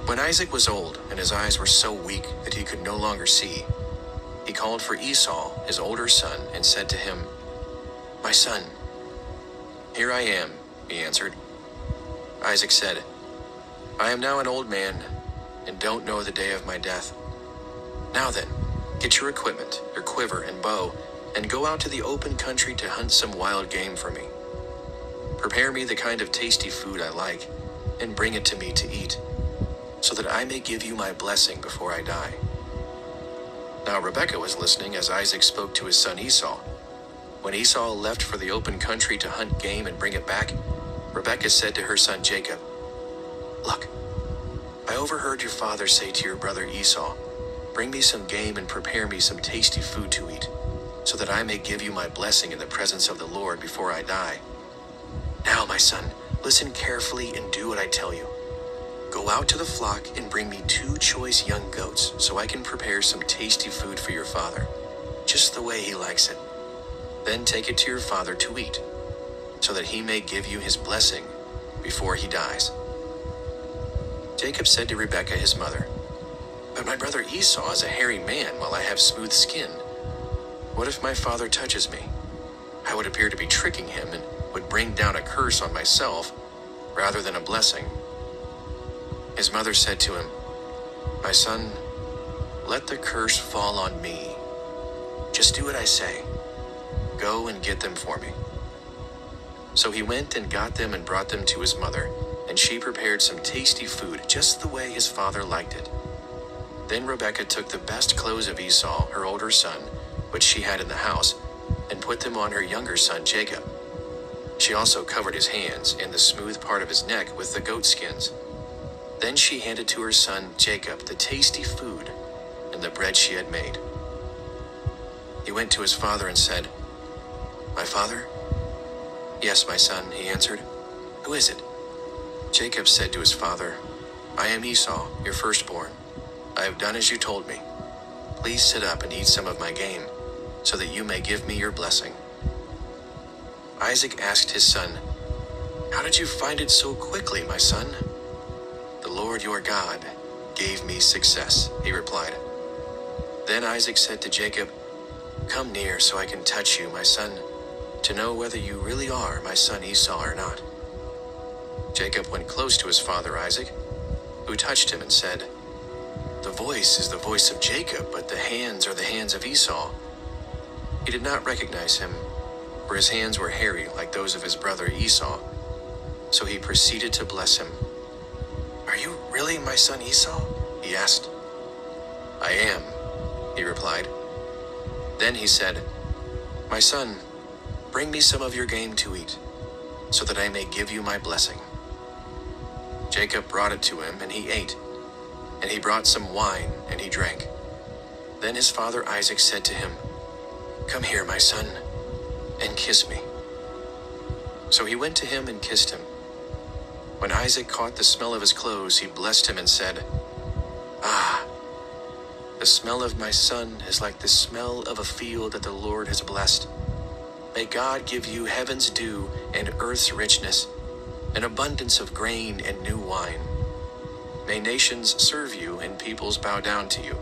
When Isaac was old and his eyes were so weak that he could no longer see, he called for Esau, his older son, and said to him, "My son." "Here I am," he answered. Isaac said, "I am now an old man and don't know the day of my death. Now then, get your equipment, your quiver and bow, and go out to the open country to hunt some wild game for me. Prepare me the kind of tasty food I like, and bring it to me to eat, so that I may give you my blessing before I die." Now Rebekah was listening as Isaac spoke to his son Esau. When Esau left for the open country to hunt game and bring it back, Rebekah said to her son Jacob, "Look, I overheard your father say to your brother Esau, 'Bring me some game and prepare me some tasty food to eat, so that I may give you my blessing in the presence of the Lord before I die. Now, my son, listen carefully and do what I tell you. Go out to the flock and bring me 2 choice young goats, so I can prepare some tasty food for your father, just the way he likes it. Then take it to your father to eat, so that he may give you his blessing before he dies." Jacob said to Rebekah his mother, "But my brother Esau is a hairy man, while I have smooth skin. What if my father touches me? I would appear to be tricking him and would bring down a curse on myself rather than a blessing." His mother said to him, "My son, let the curse fall on me. Just do what I say. Go and get them for me." So he went and got them and brought them to his mother, and she prepared some tasty food just the way his father liked it. Then Rebekah took the best clothes of Esau, her older son, which she had in the house, and put them on her younger son Jacob. She also covered his hands and the smooth part of his neck with the goat skins. Then she handed to her son Jacob the tasty food and the bread she had made. He went to his father and said, "My father?" "Yes, my son," he answered. "Who is it?" Jacob said to his father, "I am Esau, your firstborn. I have done as you told me. Please sit up and eat some of my game, so that you may give me your blessing." Isaac asked his son, "How did you find it so quickly, my son?" "The Lord your God gave me success," he replied. Then Isaac said to Jacob, "Come near so I can touch you, my son, to know whether you really are my son Esau or not." Jacob went close to his father Isaac, who touched him and said, "The voice is the voice of Jacob, but the hands are the hands of Esau." He did not recognize him, for his hands were hairy like those of his brother Esau, so he proceeded to bless him. "Are you really my son Esau?" he asked. "I am," he replied. Then he said, "My son, bring me some of your game to eat, so that I may give you my blessing." Jacob brought it to him, and he ate, and he brought some wine, and he drank. Then his father Isaac said to him, "Come here, my son, and kiss me." So he went to him and kissed him. When Isaac caught the smell of his clothes, he blessed him and said, "Ah, the smell of my son is like the smell of a field that the Lord has blessed. May God give you heaven's dew and earth's richness, an abundance of grain and new wine. May nations serve you and peoples bow down to you.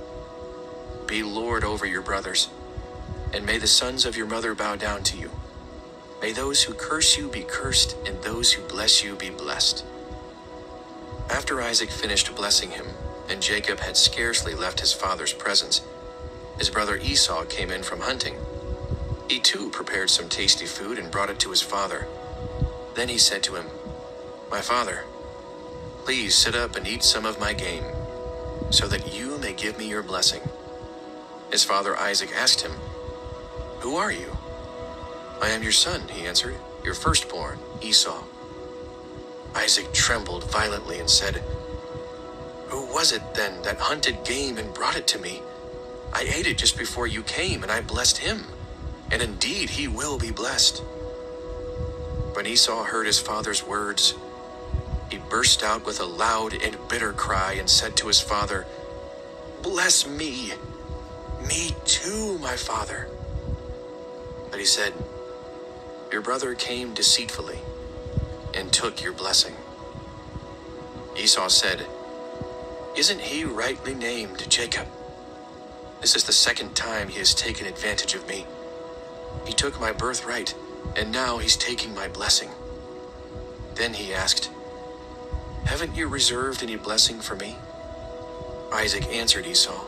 Be Lord over your brothers, and may the sons of your mother bow down to you. May those who curse you be cursed, and those who bless you be blessed." After Isaac finished blessing him, and Jacob had scarcely left his father's presence, his brother Esau came in from hunting. He too prepared some tasty food and brought it to his father. Then he said to him, "My father, please sit up and eat some of my game, so that you may give me your blessing." His father Isaac asked him, "Who are you?" "I am your son," he answered, "your firstborn, Esau." Isaac trembled violently and said, "Who was it then that hunted game and brought it to me? I ate it just before you came, and I blessed him, and indeed he will be blessed." When Esau heard his father's words, he burst out with a loud and bitter cry and said to his father, "Bless me, me too, my father." But he said, "Your brother came deceitfully and took your blessing." Esau said, Isn't he rightly named Jacob? This is the second time he has taken advantage of me. He took my birthright, and now he's taking my blessing." Then he asked, "Haven't you reserved any blessing for me?" Isaac answered Esau,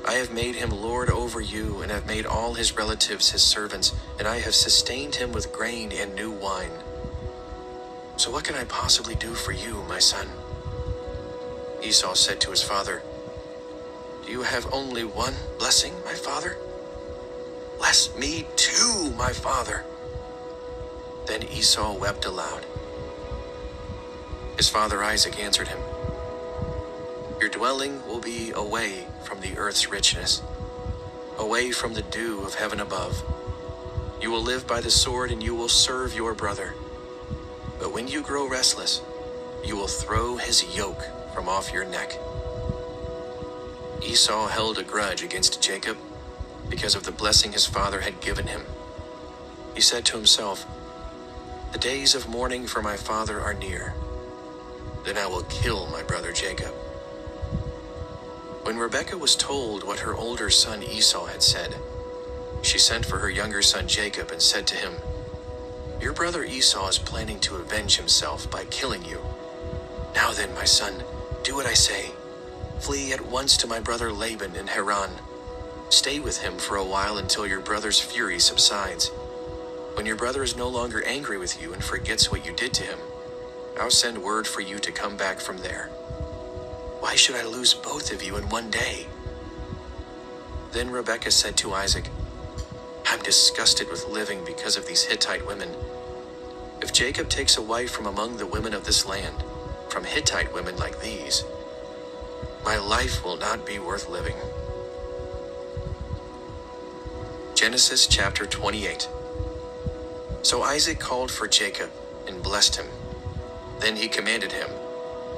"I have made him lord over you, and have made all his relatives his servants, and I have sustained him with grain and new wine. So what can I possibly do for you, my son?" Esau said to his father, "Do you have only one blessing, my father? Bless me too, my father." Then Esau wept aloud. His father Isaac answered him, "Your dwelling will be away from the earth's richness, away from the dew of heaven above. You will live by the sword, and you will serve your brother. But when you grow restless, you will throw his yoke from off your neck." Esau held a grudge against Jacob because of the blessing his father had given him. He said to himself, "The days of mourning for my father are near. Then I will kill my brother Jacob." When Rebekah was told what her older son Esau had said, she sent for her younger son Jacob and said to him, "Your brother Esau is planning to avenge himself by killing you. Now then, my son, do what I say. Flee at once to my brother Laban in Haran. Stay with him for a while until your brother's fury subsides. When your brother is no longer angry with you and forgets what you did to him, I'll send word for you to come back from there. Why should I lose both of you in one day?" Then Rebekah said to Isaac, "I'm disgusted with living because of these Hittite women. If Jacob takes a wife from among the women of this land, from Hittite women like these, my life will not be worth living." Genesis chapter 28. So Isaac called for Jacob and blessed him. Then he commanded him,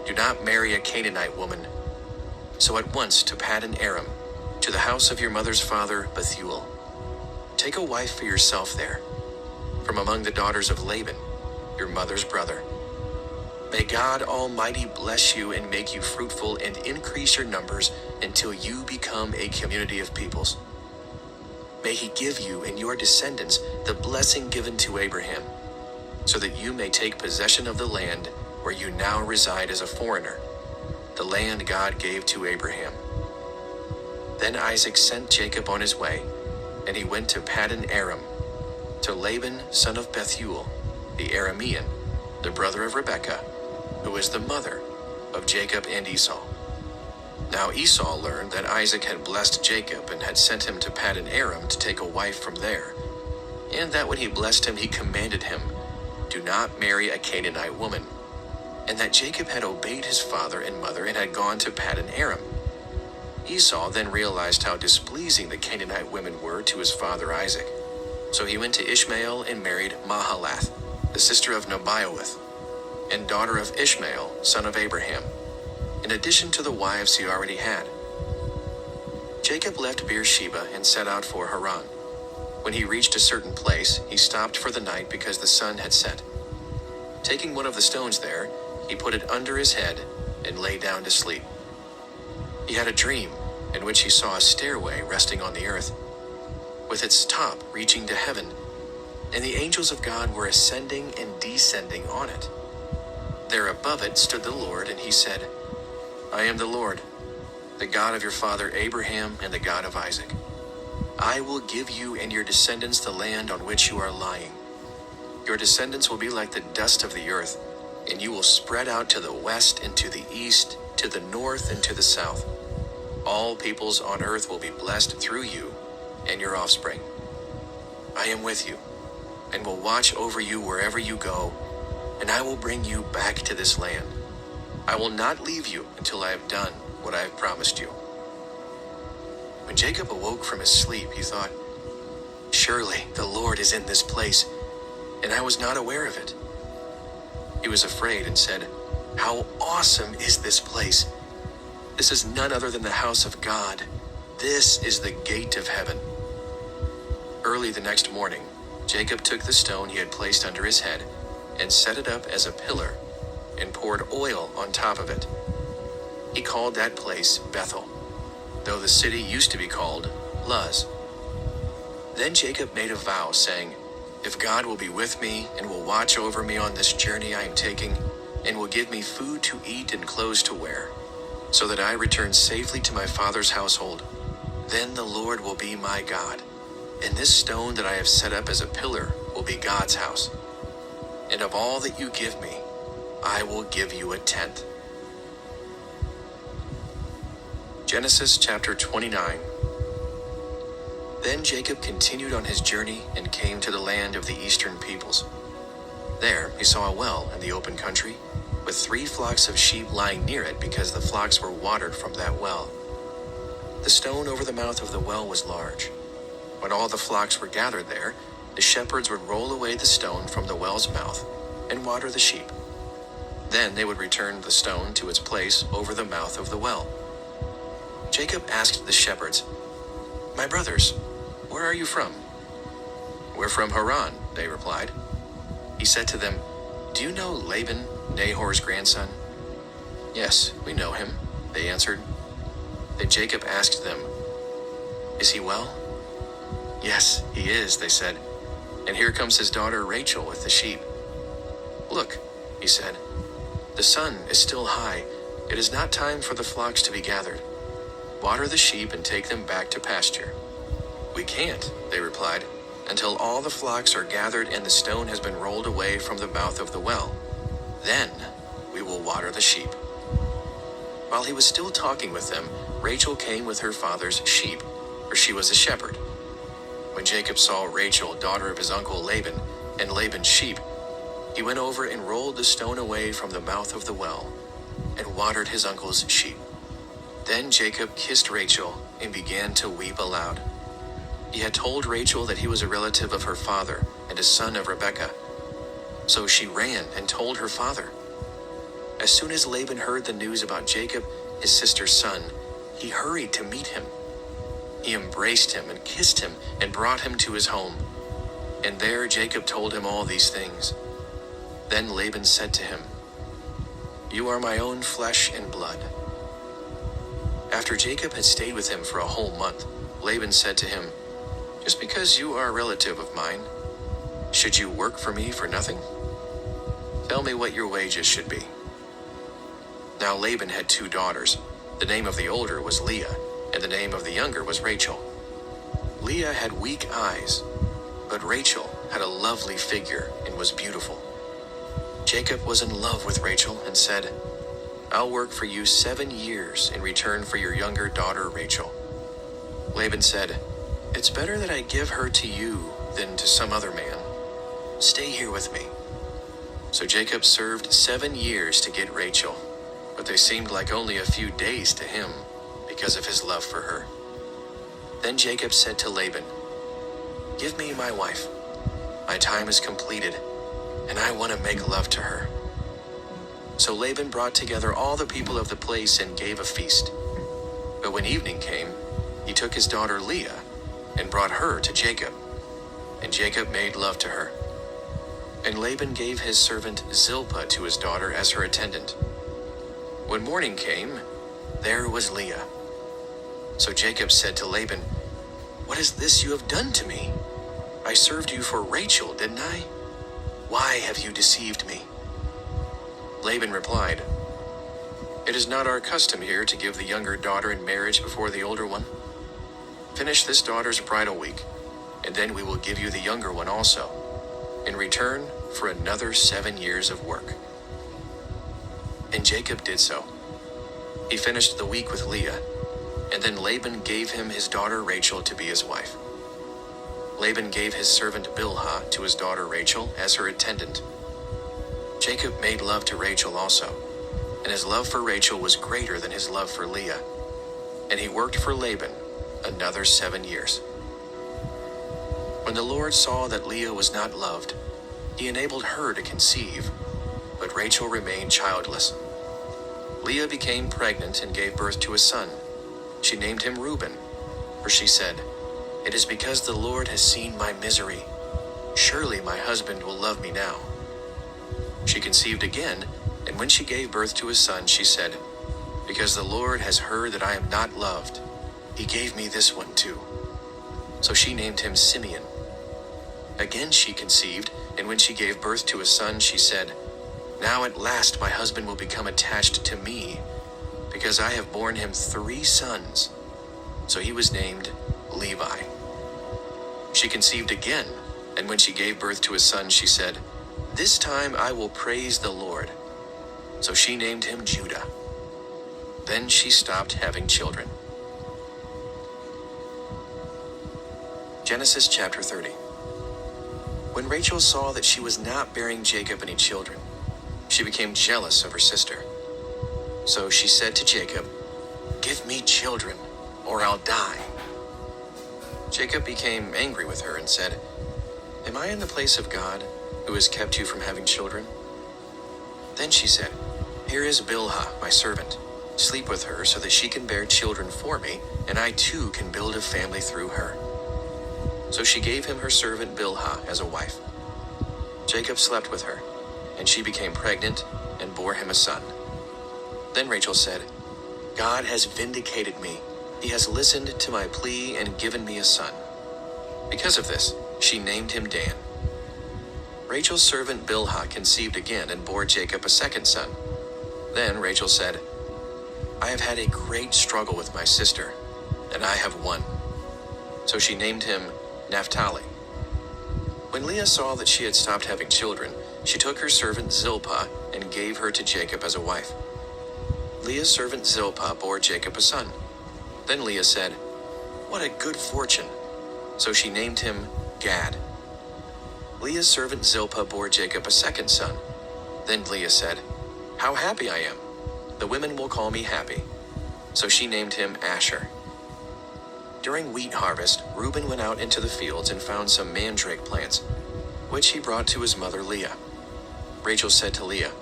"Do not marry a Canaanite woman." So at once to Paddan Aram, to the house of your mother's father Bethuel. Take a wife for yourself there, from among the daughters of Laban, your mother's brother. May God Almighty bless you and make you fruitful and increase your numbers until you become a community of peoples. May he give you and your descendants the blessing given to Abraham, so that you may take possession of the land where you now reside as a foreigner, the land God gave to Abraham." Then Isaac sent Jacob on his way, and he went to Paddan Aram, to Laban son of Bethuel, the Aramean, the brother of Rebekah, who is the mother of Jacob and Esau. Now Esau learned that Isaac had blessed Jacob and had sent him to Paddan Aram to take a wife from there, and that when he blessed him he commanded him, "Do not marry a Canaanite woman," and that Jacob had obeyed his father and mother and had gone to Paddan Aram. Esau then realized how displeasing the Canaanite women were to his father Isaac. So he went to Ishmael and married Mahalath, the sister of Nebaioth, and daughter of Ishmael, son of Abraham, in addition to the wives he already had. Jacob left Beersheba and set out for Haran. When he reached a certain place, he stopped for the night because the sun had set. Taking one of the stones there, he put it under his head and lay down to sleep. He had a dream in which he saw a stairway resting on the earth, with its top reaching to heaven, and the angels of God were ascending and descending on it. There above it stood the Lord, and he said, "I am the Lord, the God of your father Abraham and the God of Isaac. I will give you and your descendants the land on which you are lying. Your descendants will be like the dust of the earth, and you will spread out to the west and to the east, to the north and to the south. All peoples on earth will be blessed through you and your offspring. I am with you, and will watch over you wherever you go, and I will bring you back to this land. I will not leave you until I have done what I have promised you." When Jacob awoke from his sleep, he thought, "Surely the Lord is in this place, and I was not aware of it." He was afraid and said, "How awesome is this place! This is none other than the house of God. This is the gate of heaven." Early the next morning, Jacob took the stone he had placed under his head and set it up as a pillar and poured oil on top of it. He called that place Bethel, though the city used to be called Luz. Then Jacob made a vow, saying, "If God will be with me and will watch over me on this journey I am taking, and will give me food to eat and clothes to wear, so that I return safely to my father's household, then the Lord will be my God, and this stone that I have set up as a pillar will be God's house. And of all that you give me, I will give you a tenth." Genesis chapter 29. Then Jacob continued on his journey and came to the land of the eastern peoples. There he saw a well in the open country, with 3 flocks of sheep lying near it because the flocks were watered from that well. The stone over the mouth of the well was large. When all the flocks were gathered there, the shepherds would roll away the stone from the well's mouth and water the sheep. Then they would return the stone to its place over the mouth of the well. Jacob asked the shepherds, "My brothers, where are you from?" "We're from Haran," they replied. He said to them, "Do you know Laban, Nahor's grandson?" "Yes, we know him," they answered. Then Jacob asked them, "Is he well?" "Yes, he is," they said, "and here comes his daughter Rachel with the sheep." "Look," he said, "the sun is still high. It is not time for the flocks to be gathered. Water the sheep and take them back to pasture." "We can't," they replied, "until all the flocks are gathered and the stone has been rolled away from the mouth of the well. Then we will water the sheep." While he was still talking with them, Rachel came with her father's sheep, for she was a shepherd. When Jacob saw Rachel, daughter of his uncle Laban, and Laban's sheep, he went over and rolled the stone away from the mouth of the well, and watered his uncle's sheep. Then Jacob kissed Rachel and began to weep aloud. He had told Rachel that he was a relative of her father and a son of Rebekah. So she ran and told her father. As soon as Laban heard the news about Jacob, his sister's son, he hurried to meet him. He embraced him and kissed him and brought him to his home. And there Jacob told him all these things. Then Laban said to him, "You are my own flesh and blood." After Jacob had stayed with him for a whole month, Laban said to him, "Just because you are a relative of mine, should you work for me for nothing? Tell me what your wages should be." Now Laban had 2 daughters. The name of the older was Leah, and the name of the younger was Rachel. Leah had weak eyes, but Rachel had a lovely figure and was beautiful. Jacob was in love with Rachel and said, "I'll work for you 7 years in return for your younger daughter Rachel." Laban said, "It's better that I give her to you than to some other man. Stay here with me." So Jacob served 7 years to get Rachel, but they seemed like only a few days to him because of his love for her. Then Jacob said to Laban, "Give me my wife. My time is completed, and I want to make love to her." So Laban brought together all the people of the place and gave a feast. But when evening came, he took his daughter Leah and brought her to Jacob, and Jacob made love to her. And Laban gave his servant Zilpah to his daughter as her attendant. When morning came, there was Leah. So Jacob said to Laban, "What is this you have done to me? I served you for Rachel, didn't I? Why have you deceived me?" Laban replied, "It is not our custom here to give the younger daughter in marriage before the older one. Finish this daughter's bridal week, and then we will give you the younger one also, in return for another 7 years of work." And Jacob did so. He finished the week with Leah, and then Laban gave him his daughter Rachel to be his wife. Laban gave his servant Bilhah to his daughter Rachel as her attendant. Jacob made love to Rachel also, and his love for Rachel was greater than his love for Leah, and he worked for Laban another 7 years. When the Lord saw that Leah was not loved, he enabled her to conceive, but Rachel remained childless. Leah became pregnant and gave birth to a son. She named him Reuben, for she said, "It is because the Lord has seen my misery. Surely my husband will love me now." She conceived again, and when she gave birth to a son, she said, Because the Lord has heard that I am not loved, he gave me this one too." So she named him Simeon. Again she conceived, and when she gave birth to a son, she said, "Now at last my husband will become attached to me, because I have borne him 3 sons." So he was named Levi. She conceived again, and when she gave birth to a son, she said, "This time I will praise the Lord." So she named him Judah. Then she stopped having children. Genesis chapter 30. When Rachel saw that she was not bearing Jacob any children, she became jealous of her sister. So she said to Jacob, "Give me children, or I'll die." Jacob became angry with her and said, "Am I in the place of God, who has kept you from having children?" Then she said, "Here is Bilhah, my servant. Sleep with her so that she can bear children for me, and I too can build a family through her." So she gave him her servant Bilhah as a wife. Jacob slept with her, and she became pregnant and bore him a son. Then Rachel said, "God has vindicated me. He has listened to my plea and given me a son." Because of this, she named him Dan. Rachel's servant Bilhah conceived again and bore Jacob a second son. Then Rachel said, "I have had a great struggle with my sister, and I have won." So she named him Naphtali. When Leah saw that she had stopped having children, she took her servant Zilpah and gave her to Jacob as a wife. Leah's servant Zilpah bore Jacob a son. Then Leah said, "What a good fortune." So she named him Gad. Leah's servant Zilpah bore Jacob a second son. Then Leah said, "How happy I am! The women will call me happy." So she named him Asher. During wheat harvest, Reuben went out into the fields and found some mandrake plants, which he brought to his mother Leah. Rachel said to Leah,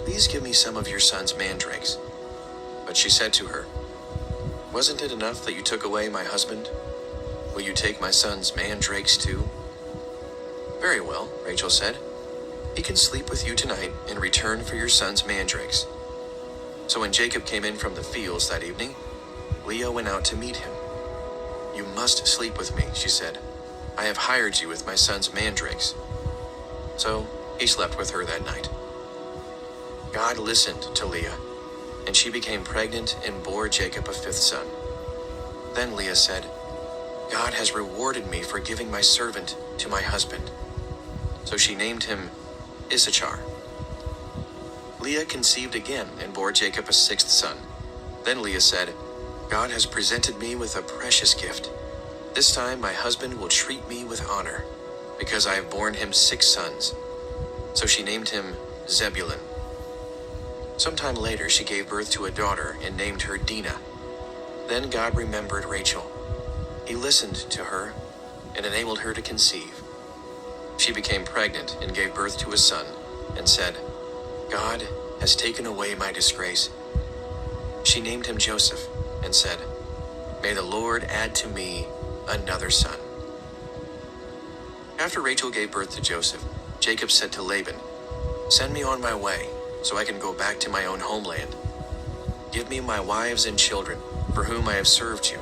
"Please give me some of your son's mandrakes." But she said to her, "Wasn't it enough that you took away my husband? Will you take my son's mandrakes too?" "Very well," Rachel said. "He can sleep with you tonight in return for your son's mandrakes." So when Jacob came in from the fields that evening, Leah went out to meet him. "You must sleep with me," she said. "I have hired you with my son's mandrakes." So he slept with her that night. God listened to Leah, and she became pregnant and bore Jacob a 5th son. Then Leah said, "God has rewarded me for giving my servant to my husband." So she named him Issachar. Leah conceived again and bore Jacob a 6th son. Then Leah said, "God has presented me with a precious gift. This time my husband will treat me with honor, because I have borne him 6 sons." So she named him Zebulun. Sometime later she gave birth to a daughter and named her Dinah. Then God remembered Rachel. He listened to her and enabled her to conceive. She became pregnant and gave birth to a son and said, "God has taken away my disgrace." She named him Joseph and said, "May the Lord add to me another son." After Rachel gave birth to Joseph, Jacob said to Laban, "Send me on my way, so I can go back to my own homeland. Give me my wives and children, for whom I have served you,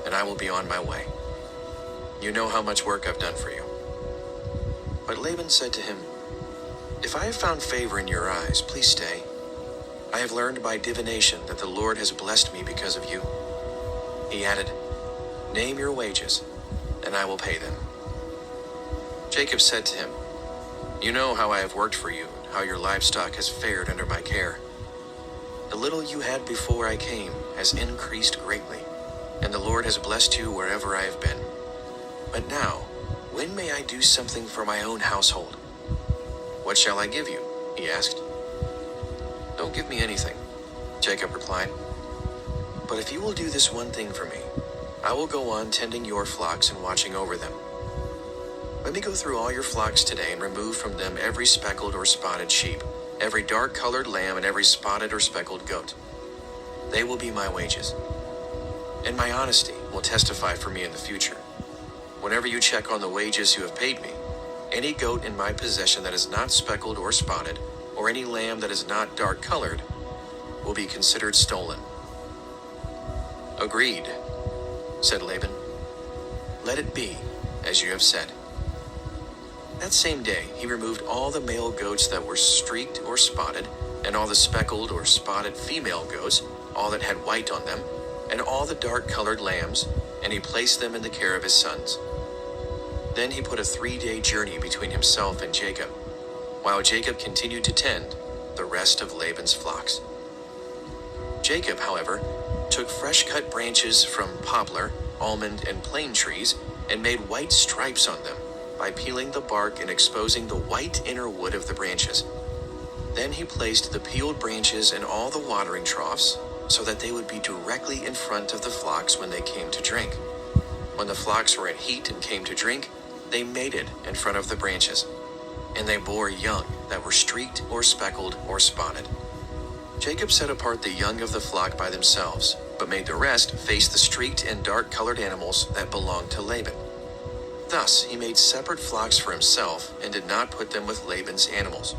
and I will be on my way. You know how much work I've done for you." But Laban said to him, "If I have found favor in your eyes, please stay. I have learned by divination that the Lord has blessed me because of you." He added, "Name your wages, and I will pay them." Jacob said to him, "You know how I have worked for you, how your livestock has fared under my care. The little you had before I came has increased greatly, and the Lord has blessed you wherever I have been. But now, when may I do something for my own household?" "What shall I give you?" he asked. "Don't give me anything," Jacob replied. "But if you will do this one thing for me, I will go on tending your flocks and watching over them. Let me go through all your flocks today and remove from them every speckled or spotted sheep, every dark-colored lamb, and every spotted or speckled goat. They will be my wages. And my honesty will testify for me in the future. Whenever you check on the wages you have paid me, any goat in my possession that is not speckled or spotted, or any lamb that is not dark-colored, will be considered stolen." "Agreed," said Laban. "Let it be as you have said." That same day he removed all the male goats that were streaked or spotted, and all the speckled or spotted female goats, all that had white on them, and all the dark-colored lambs, and he placed them in the care of his sons. Then he put a 3-day journey between himself and Jacob, while Jacob continued to tend the rest of Laban's flocks. Jacob, however, took fresh-cut branches from poplar, almond, and plane trees and made white stripes on them by peeling the bark and exposing the white inner wood of the branches. Then he placed the peeled branches in all the watering troughs so that they would be directly in front of the flocks when they came to drink. When the flocks were in heat and came to drink, they mated in front of the branches, and they bore young that were streaked or speckled or spotted. Jacob set apart the young of the flock by themselves, but made the rest face the streaked and dark-colored animals that belonged to Laban. Thus he made separate flocks for himself and did not put them with Laban's animals.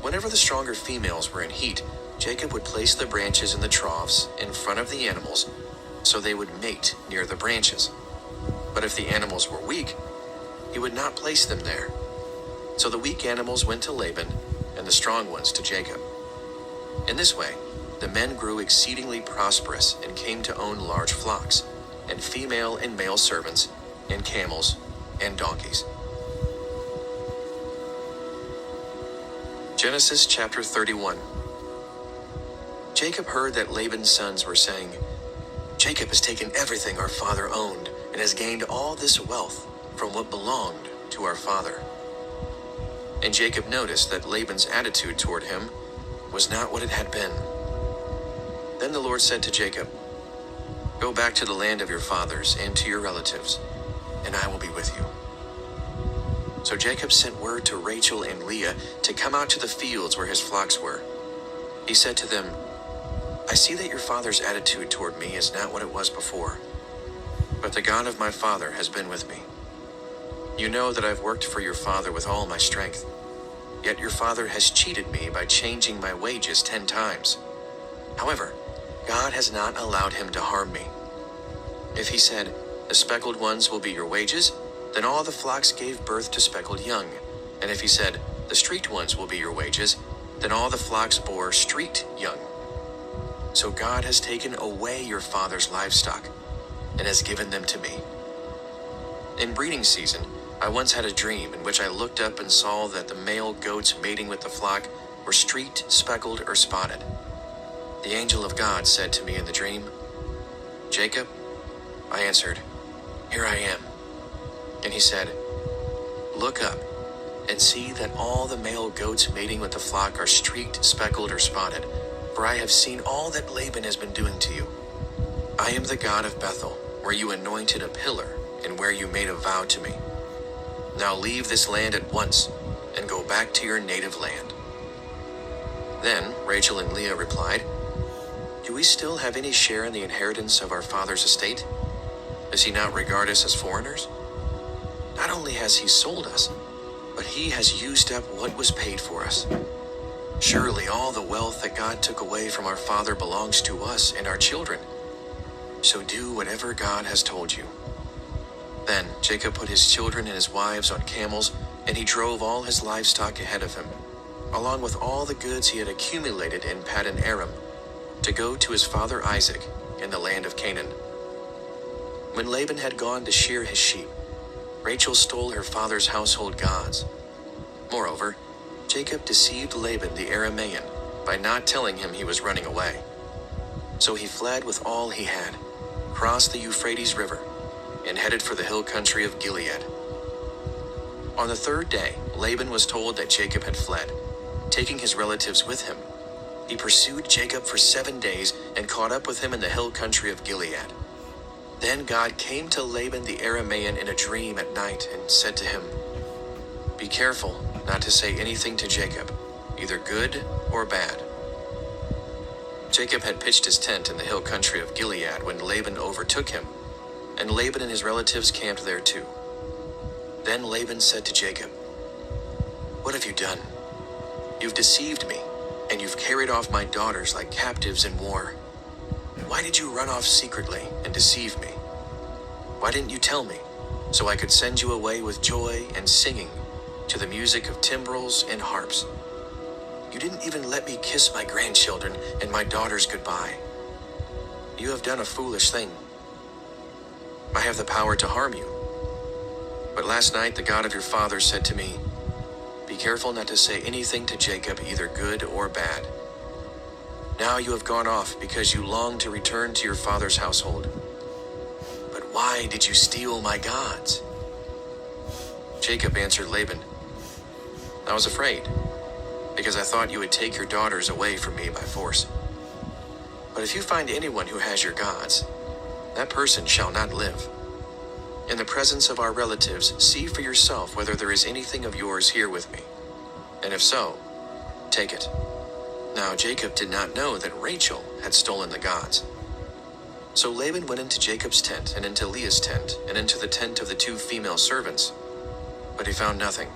Whenever the stronger females were in heat, Jacob would place the branches in the troughs in front of the animals so they would mate near the branches. But if the animals were weak, he would not place them there. So the weak animals went to Laban and the strong ones to Jacob. In this way, the men grew exceedingly prosperous and came to own large flocks, and female and male servants, and camels and donkeys. Genesis chapter 31. Jacob heard that Laban's sons were saying, "Jacob has taken everything our father owned and has gained all this wealth from what belonged to our father." And Jacob noticed that Laban's attitude toward him was not what it had been. Then the Lord said to Jacob, "Go back to the land of your fathers and to your relatives, and I will be with you." So Jacob sent word to Rachel and Leah to come out to the fields where his flocks were. He said to them, "I see that your father's attitude toward me is not what it was before, but the God of my father has been with me. You know that I've worked for your father with all my strength, yet your father has cheated me by changing my wages 10 times. However, God has not allowed him to harm me. If he said, 'The speckled ones will be your wages,' then all the flocks gave birth to speckled young. And if he said, 'The streaked ones will be your wages,' then all the flocks bore streaked young. So God has taken away your father's livestock and has given them to me. In breeding season, I once had a dream in which I looked up and saw that the male goats mating with the flock were streaked, speckled, or spotted. The angel of God said to me in the dream, 'Jacob?' I answered, 'Here I am.' And he said, 'Look up and see that all the male goats mating with the flock are streaked, speckled, or spotted, for I have seen all that Laban has been doing to you. I am the God of Bethel, where you anointed a pillar and where you made a vow to me. Now leave this land at once and go back to your native land.' Then Rachel and Leah replied, 'Do we still have any share in the inheritance of our father's estate? Does he not regard us as foreigners? Not only has he sold us, but he has used up what was paid for us. Surely all the wealth that God took away from our father belongs to us and our children. So do whatever God has told you.' Then Jacob put his children and his wives on camels, and he drove all his livestock ahead of him, along with all the goods he had accumulated in Paddan Aram, to go to his father Isaac in the land of Canaan. When Laban had gone to shear his sheep, Rachel stole her father's household gods. Moreover, Jacob deceived Laban the Aramean by not telling him he was running away. So he fled with all he had, crossed the Euphrates River, and headed for the hill country of Gilead. On the 3rd day, Laban was told that Jacob had fled, taking his relatives with him. He pursued Jacob for 7 days and caught up with him in the hill country of Gilead. Then God came to Laban the Aramean in a dream at night and said to him, 'Be careful not to say anything to Jacob, either good or bad.' Jacob had pitched his tent in the hill country of Gilead when Laban overtook him, and Laban and his relatives camped there too. Then Laban said to Jacob, 'What have you done? You've deceived me, and you've carried off my daughters like captives in war. Why did you run off secretly and deceive me? Why didn't you tell me, so I could send you away with joy and singing to the music of timbrels and harps? You didn't even let me kiss my grandchildren and my daughters goodbye. You have done a foolish thing. I have the power to harm you. But last night the God of your father said to me, be careful not to say anything to Jacob, either good or bad. Now you have gone off because you long to return to your father's household. But why did you steal my gods? Jacob answered Laban, I was afraid, because I thought you would take your daughters away from me by force. But if you find anyone who has your gods, that person shall not live. In the presence of our relatives, see for yourself whether there is anything of yours here with me. And if so, take it. Now Jacob did not know that Rachel had stolen the gods. So Laban went into Jacob's tent and into Leah's tent and into the tent of the 2 female servants, but he found nothing.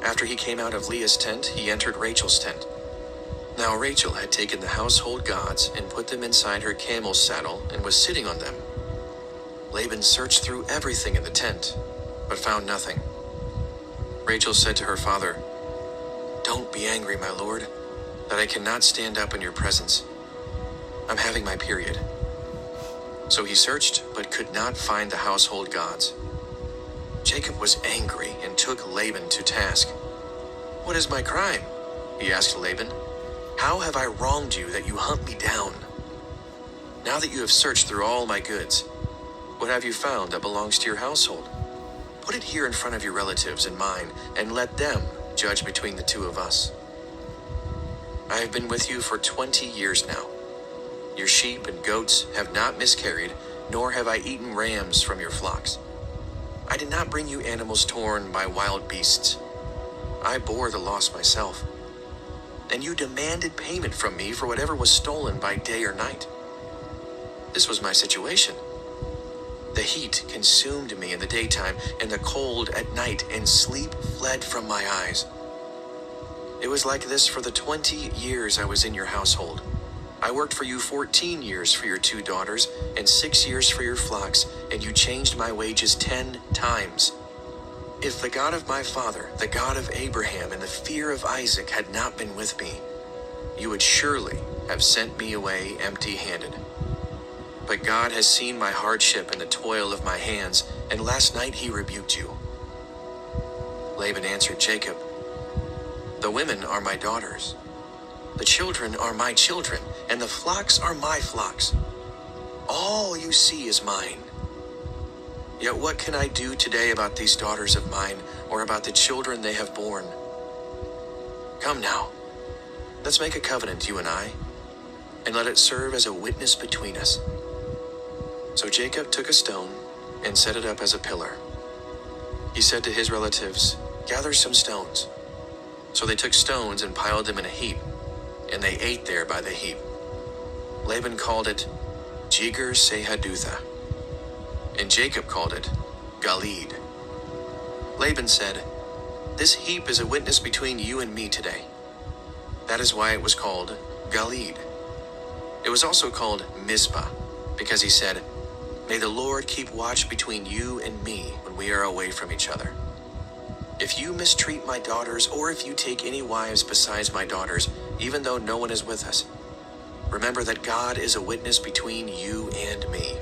After he came out of Leah's tent, he entered Rachel's tent. Now Rachel had taken the household gods and put them inside her camel's saddle and was sitting on them. Laban searched through everything in the tent, but found nothing. Rachel said to her father, Don't be angry, my lord, that I cannot stand up in your presence. I'm having my period. So he searched, but could not find the household gods. Jacob was angry and took Laban to task. What is my crime? He asked Laban. How have I wronged you that you hunt me down? Now that you have searched through all my goods, what have you found that belongs to your household? Put it here in front of your relatives and mine, and let them judge between the 2 of us. I have been with you for 20 years now. Your sheep and goats have not miscarried, nor have I eaten rams from your flocks. I did not bring you animals torn by wild beasts. I bore the loss myself. And you demanded payment from me for whatever was stolen by day or night. This was my situation. The heat consumed me in the daytime, and the cold at night, and sleep fled from my eyes. It was like this for the 20 years I was in your household. I worked for you 14 years for your 2 daughters, and 6 years for your flocks, and you changed my wages 10 times. If the God of my father, the God of Abraham, and the fear of Isaac had not been with me, you would surely have sent me away empty-handed. But God has seen my hardship and the toil of my hands, and last night he rebuked you. Laban answered Jacob, The women are my daughters. The children are my children, and the flocks are my flocks. All you see is mine. Yet what can I do today about these daughters of mine, or about the children they have borne? Come now, let's make a covenant, you and I, and let it serve as a witness between us. So Jacob took a stone and set it up as a pillar. He said to his relatives, Gather some stones. So they took stones and piled them in a heap, and they ate there by the heap. Laban called it Jegar Sahadutha, and Jacob called it Galeed. Laban said, This heap is a witness between you and me today. That is why it was called Galeed. It was also called Mizpah, because he said, May the Lord keep watch between you and me when we are away from each other. If you mistreat my daughters, or if you take any wives besides my daughters, even though no one is with us, remember that God is a witness between you and me.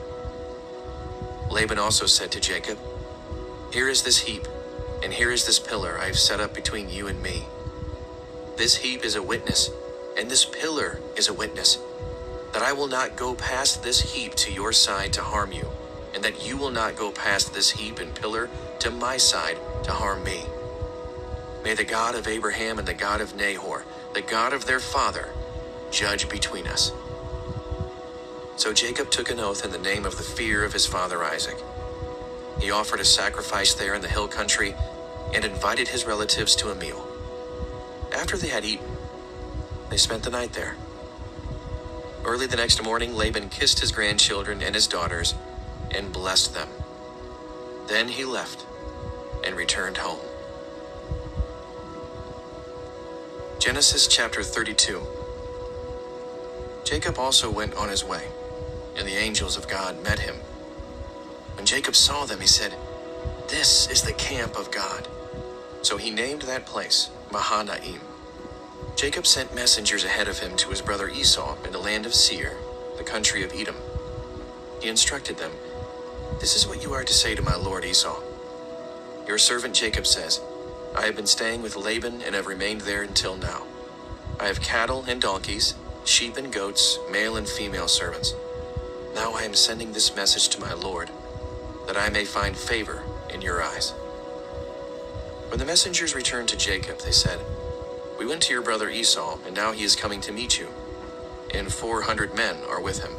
Laban also said to Jacob, Here is this heap, and here is this pillar I have set up between you and me. This heap is a witness, and this pillar is a witness, that I will not go past this heap to your side to harm you, and that you will not go past this heap and pillar to my side to harm me. May the God of Abraham and the God of Nahor, the God of their father, judge between us. So Jacob took an oath in the name of the fear of his father Isaac. He offered a sacrifice there in the hill country and invited his relatives to a meal. After they had eaten, they spent the night there. Early the next morning, Laban kissed his grandchildren and his daughters and blessed them. Then he left and returned home. Genesis chapter 32. Jacob also went on his way, and the angels of God met him. When Jacob saw them, he said, "This is the camp of God." So he named that place Mahanaim. Jacob sent messengers ahead of him to his brother Esau in the land of Seir, the country of Edom. He instructed them, "This is what you are to say to my lord Esau. Your servant Jacob says, I have been staying with Laban and have remained there until now. I have cattle and donkeys, sheep and goats, male and female servants. Now I am sending this message to my lord, that I may find favor in your eyes." When the messengers returned to Jacob, they said, "We went to your brother Esau, and now he is coming to meet you, and 400 men are with him."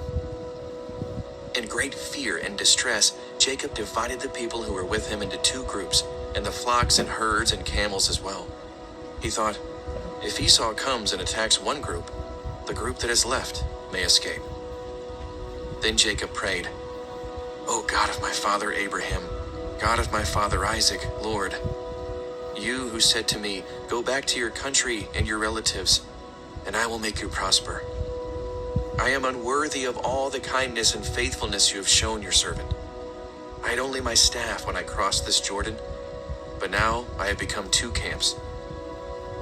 In great fear and distress, Jacob divided the people who were with him into two groups, and the flocks and herds and camels as well. He thought, if Esau comes and attacks one group, the group that is left may escape. Then Jacob prayed, "O God of my father Abraham, God of my father Isaac, Lord, you who said to me, 'Go back to your country and your relatives, and I will make you prosper.' I am unworthy of all the kindness and faithfulness you have shown your servant. I had only my staff when I crossed this Jordan, but now I have become two camps.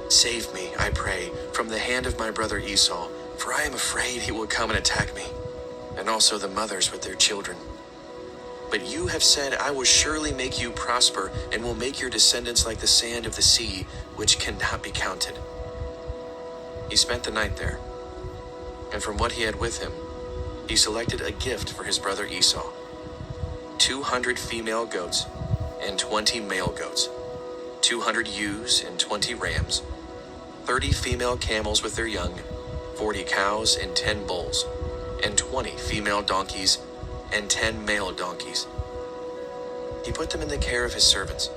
Save me, I pray, from the hand of my brother Esau, for I am afraid he will come and attack me, and also the mothers with their children. But you have said, I will surely make you prosper, and will make your descendants like the sand of the sea, which cannot be counted." He spent the night there, and from what he had with him, he selected a gift for his brother Esau: 200 female goats and 20 male goats, 200 ewes and 20 rams, 30 female camels with their young, 40 cows and 10 bulls, and 20 female donkeys and 10 male donkeys. He put them in the care of his servants,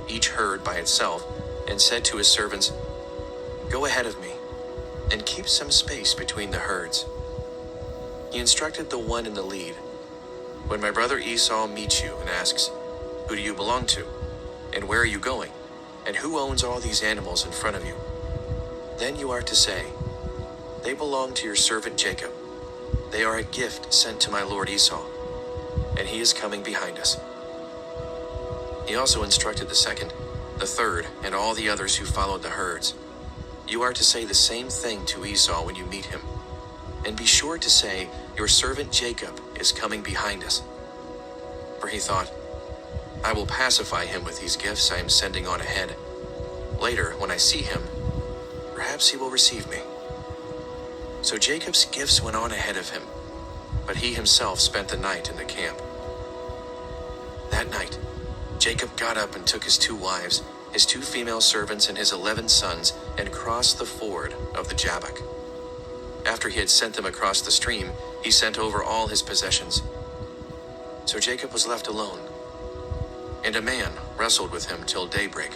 each herd by itself, and said to his servants, "Go ahead of me, and keep some space between the herds." He instructed the one in the lead, "When my brother Esau meets you and asks, 'Who do you belong to? And where are you going? And who owns all these animals in front of you?' Then you are to say, 'They belong to your servant Jacob. They are a gift sent to my lord Esau, and he is coming behind us.'" He also instructed the second, the third, and all the others who followed the herds, "You are to say the same thing to Esau when you meet him, and be sure to say, 'Your servant Jacob is coming behind us.'" For he thought, "I will pacify him with these gifts I am sending on ahead. Later, when I see him, perhaps he will receive me." So Jacob's gifts went on ahead of him, but he himself spent the night in the camp. That night, Jacob got up and took his 2 wives, his 2 female servants, and his 11 sons, and crossed the ford of the Jabbok. After he had sent them across the stream, he sent over all his possessions. So Jacob was left alone, and a man wrestled with him till daybreak.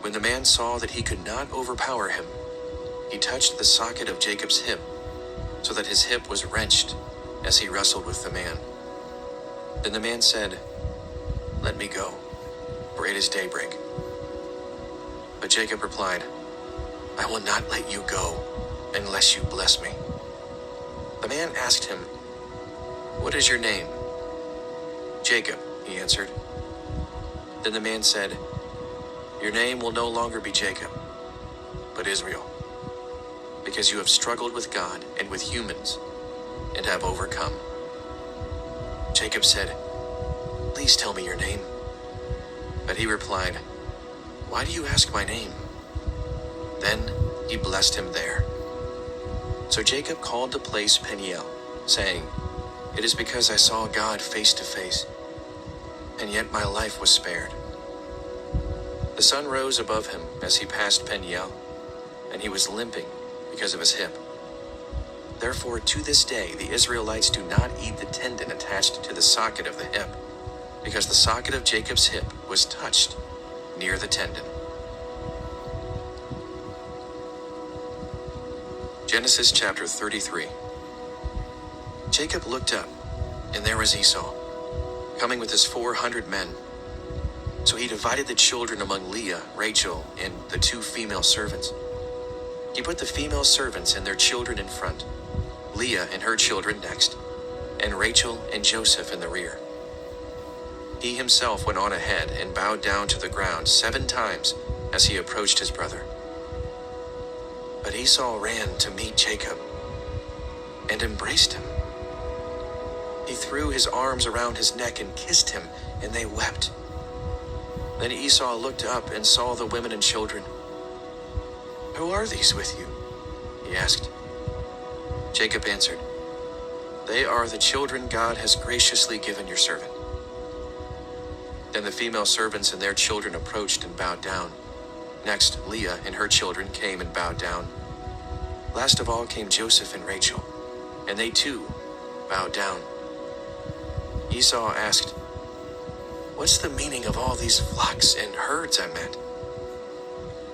When the man saw that he could not overpower him, he touched the socket of Jacob's hip, so that his hip was wrenched as he wrestled with the man. Then the man said, "Let me go, for it is daybreak." But Jacob replied, "I will not let you go unless you bless me." The man asked him, "What is your name?" "Jacob," he answered. Then the man said, "Your name will no longer be Jacob, but Israel, because you have struggled with God and with humans and have overcome." Jacob said, "Please tell me your name." But he replied, "Why do you ask my name?" Then he blessed him there. So Jacob called the place Peniel, saying, "It is because I saw God face to face, and yet my life was spared." The sun rose above him as he passed Peniel, and he was limping because of his hip. Therefore, to this day, the Israelites do not eat the tendon attached to the socket of the hip, because the socket of Jacob's hip was touched near the tendon. Genesis chapter 33. Jacob looked up, and there was Esau, coming with his 400 men. So he divided the children among Leah, Rachel, and the 2 female servants. He put the female servants and their children in front, Leah and her children next, and Rachel and Joseph in the rear. He himself went on ahead and bowed down to the ground 7 times as he approached his brother. But Esau ran to meet Jacob and embraced him. He threw his arms around his neck and kissed him, and they wept. Then Esau looked up and saw the women and children. "Who are these with you?" he asked. Jacob answered, "They are the children God has graciously given your servant." Then the female servants and their children approached and bowed down. Next, Leah and her children came and bowed down. Last of all came Joseph and Rachel, and they too bowed down. Esau asked, "What's the meaning of all these flocks and herds I met?"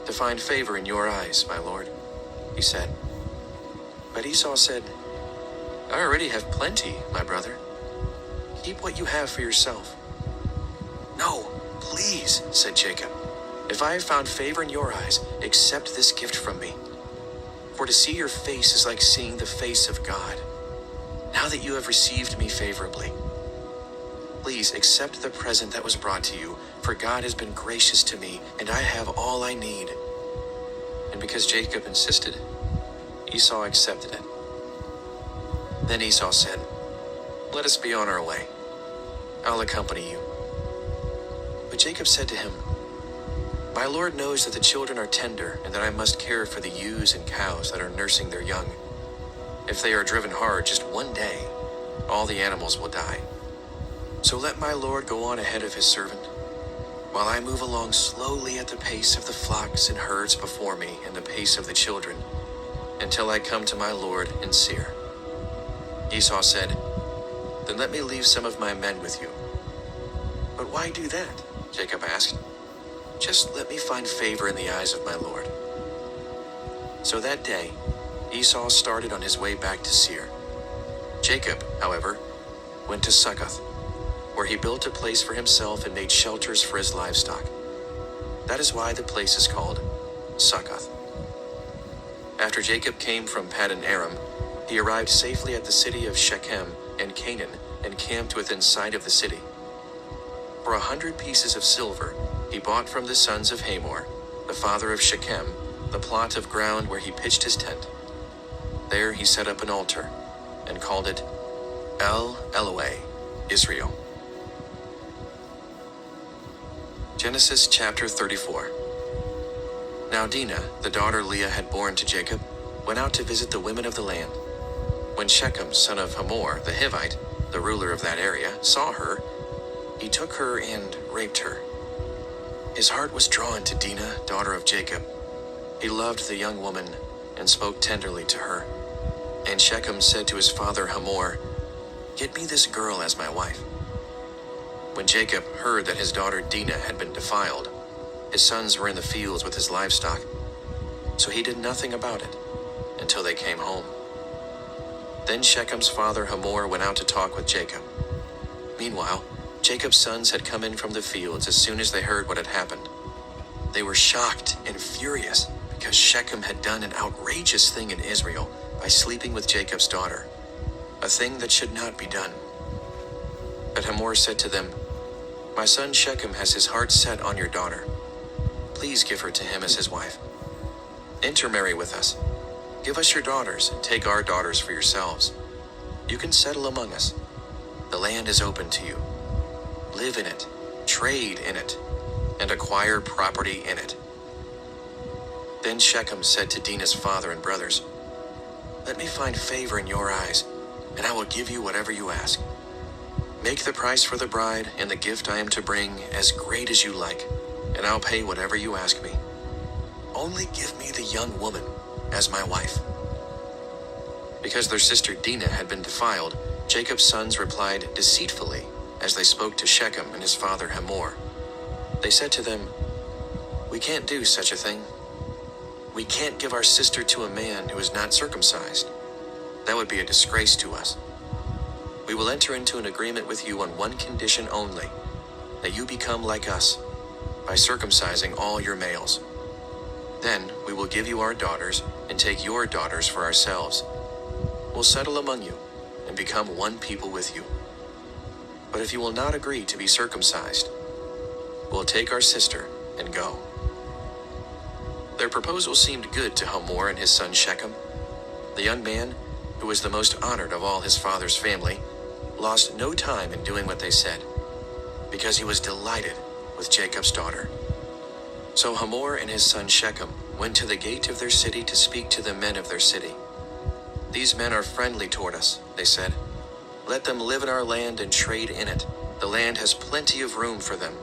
"To find favor in your eyes, my lord," he said. But Esau said, "I already have plenty, my brother. Keep what you have for yourself." "No, please," said Jacob. "If I have found favor in your eyes, accept this gift from me. For to see your face is like seeing the face of God. Now that you have received me favorably, please accept the present that was brought to you, for God has been gracious to me, and I have all I need." And because Jacob insisted, Esau accepted it. Then Esau said, "Let us be on our way. I'll accompany you." But Jacob said to him, "My Lord knows that the children are tender, and that I must care for the ewes and cows that are nursing their young. If they are driven hard just one day, all the animals will die. So let my Lord go on ahead of his servant, while I move along slowly at the pace of the flocks and herds before me and the pace of the children, until I come to my Lord in Seir." Esau said, "Then let me leave some of my men with you." "But why do that?" Jacob asked. "Just let me find favor in the eyes of my Lord." So that day, Esau started on his way back to Seir. Jacob, however, went to Succoth, where he built a place for himself and made shelters for his livestock. That is why the place is called Succoth. After Jacob came from Paddan Aram, he arrived safely at the city of Shechem and Canaan and camped within sight of the city. For 100 pieces of silver, he bought from the sons of Hamor, the father of Shechem, the plot of ground where he pitched his tent. There he set up an altar and called it El Elohe, Israel. Genesis chapter 34. Now Dinah, the daughter Leah had borne to Jacob, went out to visit the women of the land. When Shechem, son of Hamor, the Hivite, the ruler of that area, saw her, he took her and raped her. His heart was drawn to Dinah, daughter of Jacob. He loved the young woman and spoke tenderly to her. And Shechem said to his father Hamor, "Get me this girl as my wife." When Jacob heard that his daughter Dinah had been defiled, his sons were in the fields with his livestock, so he did nothing about it until they came home. Then Shechem's father Hamor went out to talk with Jacob. Meanwhile, Jacob's sons had come in from the fields as soon as they heard what had happened. They were shocked and furious because Shechem had done an outrageous thing in Israel by sleeping with Jacob's daughter, a thing that should not be done. But Hamor said to them, "My son Shechem has his heart set on your daughter. Please give her to him as his wife. Intermarry with us. Give us your daughters and take our daughters for yourselves. You can settle among us. The land is open to you. Live in it, trade in it, and acquire property in it." Then Shechem said to Dinah's father and brothers, "Let me find favor in your eyes, and I will give you whatever you ask. Make the price for the bride and the gift I am to bring as great as you like, and I'll pay whatever you ask me. Only give me the young woman as my wife." Because their sister Dinah had been defiled, Jacob's sons replied deceitfully as they spoke to Shechem and his father Hamor. They said to them, "We can't do such a thing. We can't give our sister to a man who is not circumcised. That would be a disgrace to us. We will enter into an agreement with you on one condition only, that you become like us by circumcising all your males. Then we will give you our daughters and take your daughters for ourselves. We'll settle among you and become one people with you. But if you will not agree to be circumcised, we'll take our sister and go." Their proposal seemed good to Hamor and his son Shechem. The young man, who was the most honored of all his father's family, lost no time in doing what they said, because he was delighted with Jacob's daughter. So Hamor and his son Shechem went to the gate of their city to speak to the men of their city. "These men are friendly toward us," they said. "Let them live in our land and trade in it. The land has plenty of room for them.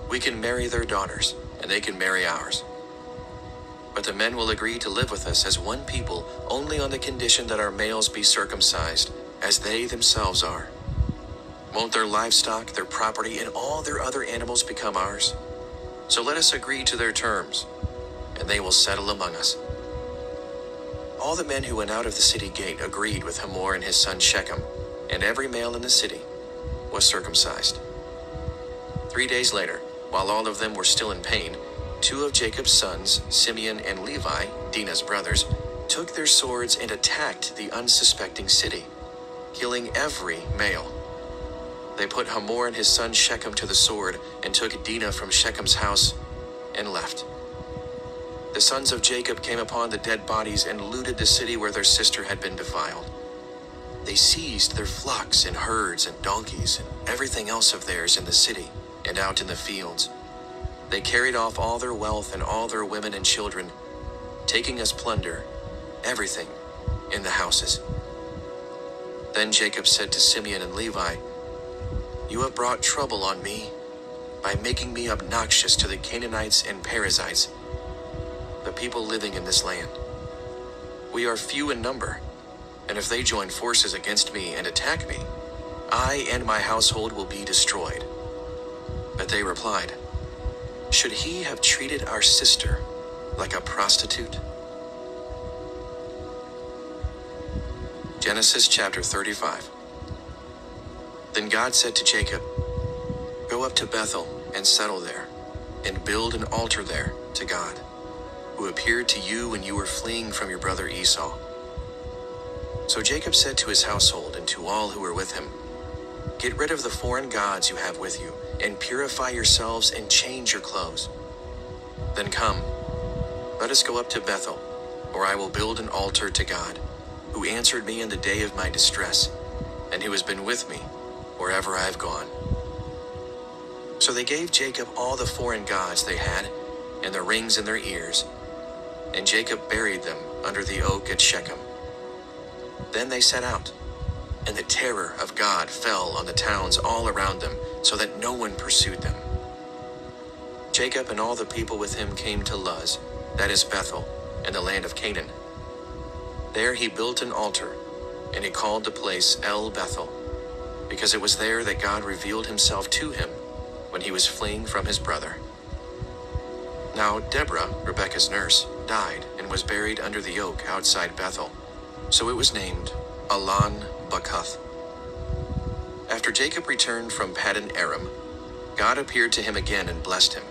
We can marry their daughters, and they can marry ours. But the men will agree to live with us as one people only on the condition that our males be circumcised, as they themselves are. Won't their livestock, their property, and all their other animals become ours? So let us agree to their terms, and they will settle among us." All the men who went out of the city gate agreed with Hamor and his son Shechem, and every male in the city was circumcised. 3 days later, while all of them were still in pain, 2 of Jacob's sons, Simeon and Levi, Dinah's brothers, took their swords and attacked the unsuspecting city, killing every male. They put Hamor and his son Shechem to the sword and took Dinah from Shechem's house and left. The sons of Jacob came upon the dead bodies and looted the city where their sister had been defiled. They seized their flocks and herds and donkeys and everything else of theirs in the city and out in the fields. They carried off all their wealth and all their women and children, taking as plunder everything in the houses. Then Jacob said to Simeon and Levi, "You have brought trouble on me by making me obnoxious to the Canaanites and Perizzites, the people living in this land. We are few in number, and if they join forces against me and attack me, I and my household will be destroyed." But they replied, "Should he have treated our sister like a prostitute?" Genesis chapter 35. Then God said to Jacob, "Go up to Bethel and settle there, and build an altar there to God, who appeared to you when you were fleeing from your brother Esau." So Jacob said to his household and to all who were with him, "Get rid of the foreign gods you have with you, and purify yourselves and change your clothes. Then come, let us go up to Bethel, where I will build an altar to God, who answered me in the day of my distress, and who has been with me wherever I have gone." So they gave Jacob all the foreign gods they had, and the rings in their ears, and Jacob buried them under the oak at Shechem. Then they set out, and the terror of God fell on the towns all around them, so that no one pursued them. Jacob and all the people with him came to Luz, that is Bethel, in the land of Canaan. There he built an altar, and he called the place El Bethel, because it was there that God revealed himself to him when he was fleeing from his brother. Now Deborah, Rebekah's nurse, died and was buried under the oak outside Bethel, so it was named Alon Bakuth. After Jacob returned from Paddan Aram, God appeared to him again and blessed him.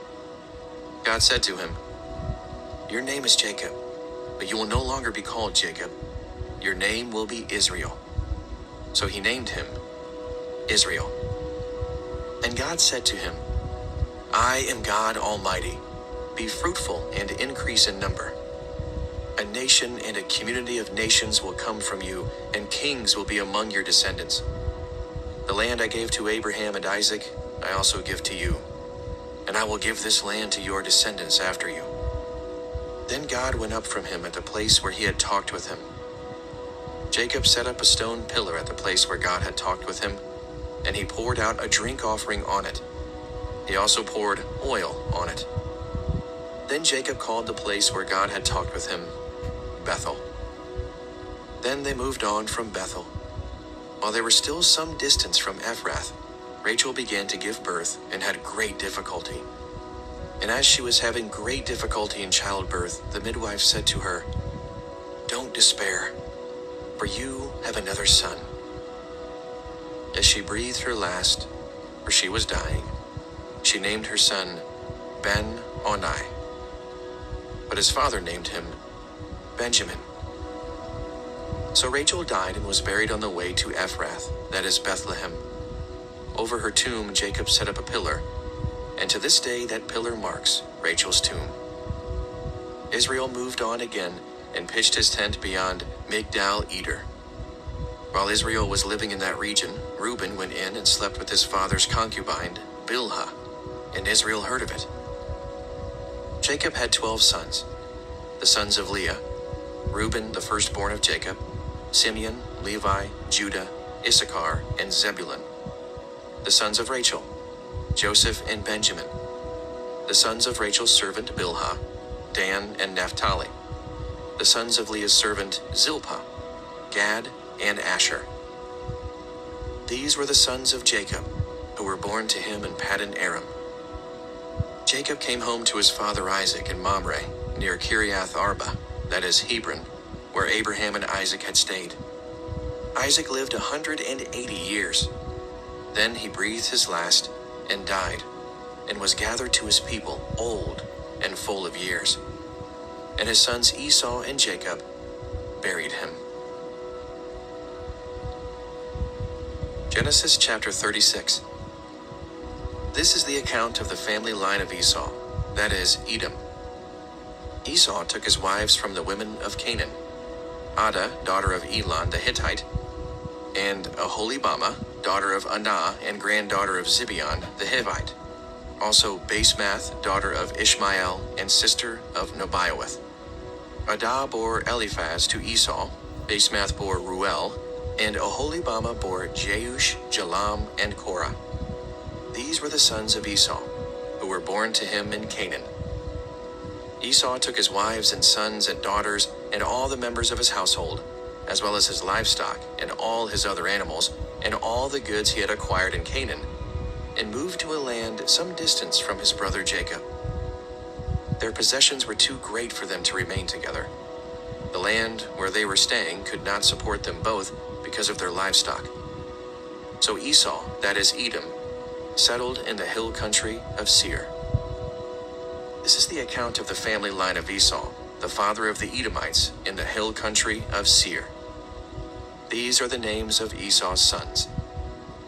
God said to him, "Your name is Jacob, but you will no longer be called Jacob. Your name will be Israel." So he named him Israel. And God said to him, "I am God Almighty. Be fruitful and increase in number. A nation and a community of nations will come from you, and kings will be among your descendants. The land I gave to Abraham and Isaac, I also give to you, and I will give this land to your descendants after you." Then God went up from him at the place where he had talked with him. Jacob set up a stone pillar at the place where God had talked with him, and he poured out a drink offering on it. He also poured oil on it. Then Jacob called the place where God had talked with him Bethel. Then they moved on from Bethel. While they were still some distance from Ephrath, Rachel began to give birth and had great difficulty. And as she was having great difficulty in childbirth, the midwife said to her, "Don't despair, for you have another son." As she breathed her last, for she was dying, she named her son Ben-Oni. but his father named him Benjamin. So Rachel died and was buried on the way to Ephrath, that is Bethlehem. Over her tomb Jacob set up a pillar, and to this day that pillar marks Rachel's tomb. Israel moved on again and pitched his tent beyond Migdal Eder. While Israel was living in that region, Reuben went in and slept with his father's concubine, Bilhah, and Israel heard of it. Jacob had 12 sons, the sons of Leah, Reuben the firstborn of Jacob, Simeon, Levi, Judah, Issachar, and Zebulun. The sons of Rachel, Joseph and Benjamin. The sons of Rachel's servant Bilhah, Dan and Naphtali. The sons of Leah's servant Zilpah, Gad and Asher. These were the sons of Jacob, who were born to him in Paddan Aram. Jacob came home to his father Isaac in Mamre, near Kiriath Arba, that is Hebron, where Abraham and Isaac had stayed. Isaac lived 180 years. Then he breathed his last and died, and was gathered to his people, old and full of years. And his sons Esau and Jacob buried him. Genesis chapter 36. This is the account of the family line of Esau, that is, Edom. Esau took his wives from the women of Canaan, Adah, daughter of Elon the Hittite, and Aholibamah, daughter of Anah and granddaughter of Zibeon the Hivite, also Basemath, daughter of Ishmael and sister of Nebaioth. Adah bore Eliphaz to Esau, Basemath bore Ruel, and Aholibamah bore Jeush, Jalam, and Korah. These were the sons of Esau, who were born to him in Canaan. Esau took his wives and sons and daughters and all the members of his household, as well as his livestock and all his other animals, and all the goods he had acquired in Canaan, and moved to a land some distance from his brother Jacob. Their possessions were too great for them to remain together. The land where they were staying could not support them both because of their livestock. So Esau, that is Edom, settled in the hill country of Seir. This is the account of the family line of Esau, the father of the Edomites, in the hill country of Seir. These are the names of Esau's sons: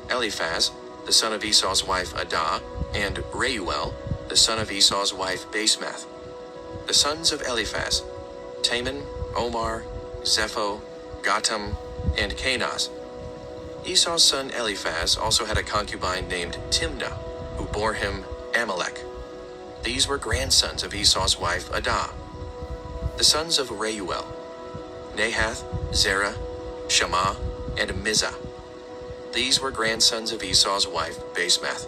Eliphaz, the son of Esau's wife Adah, and Reuel, the son of Esau's wife Basemath. The sons of Eliphaz: Taman, Omar, Zepho, Gatam, and Kenaz. Esau's son Eliphaz also had a concubine named Timnah, who bore him Amalek. These were grandsons of Esau's wife Adah. The sons of Reuel: Nahath, Zerah, Shammah, and Mizah. These were grandsons of Esau's wife Basemath.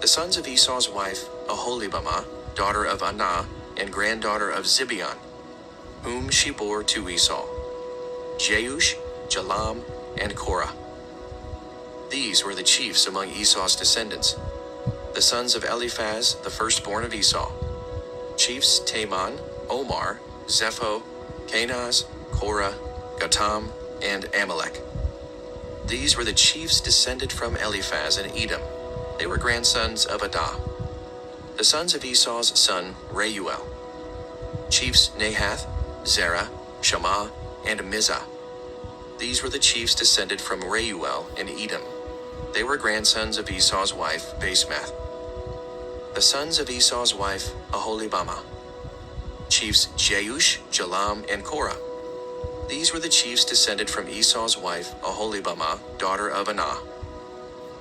The sons of Esau's wife Aholibamah, daughter of Anah, and granddaughter of Zibeon, whom she bore to Esau: Jeush, Jalam, and Korah. These were the chiefs among Esau's descendants. The sons of Eliphaz, the firstborn of Esau: chiefs Taman, Omar, Zepho, Kenaz, Korah, Gatam, and Amalek. These were the chiefs descended from Eliphaz and Edom. They were grandsons of Adah. The sons of Esau's son Reuel: chiefs Nahath, Zerah, Shammah, and Mizah. These were the chiefs descended from Reuel and Edom. They were grandsons of Esau's wife Basemath. The sons of Esau's wife Aholibamah: chiefs Jeush, Jalam, and Korah. These were the chiefs descended from Esau's wife Aholibamah, daughter of Anah.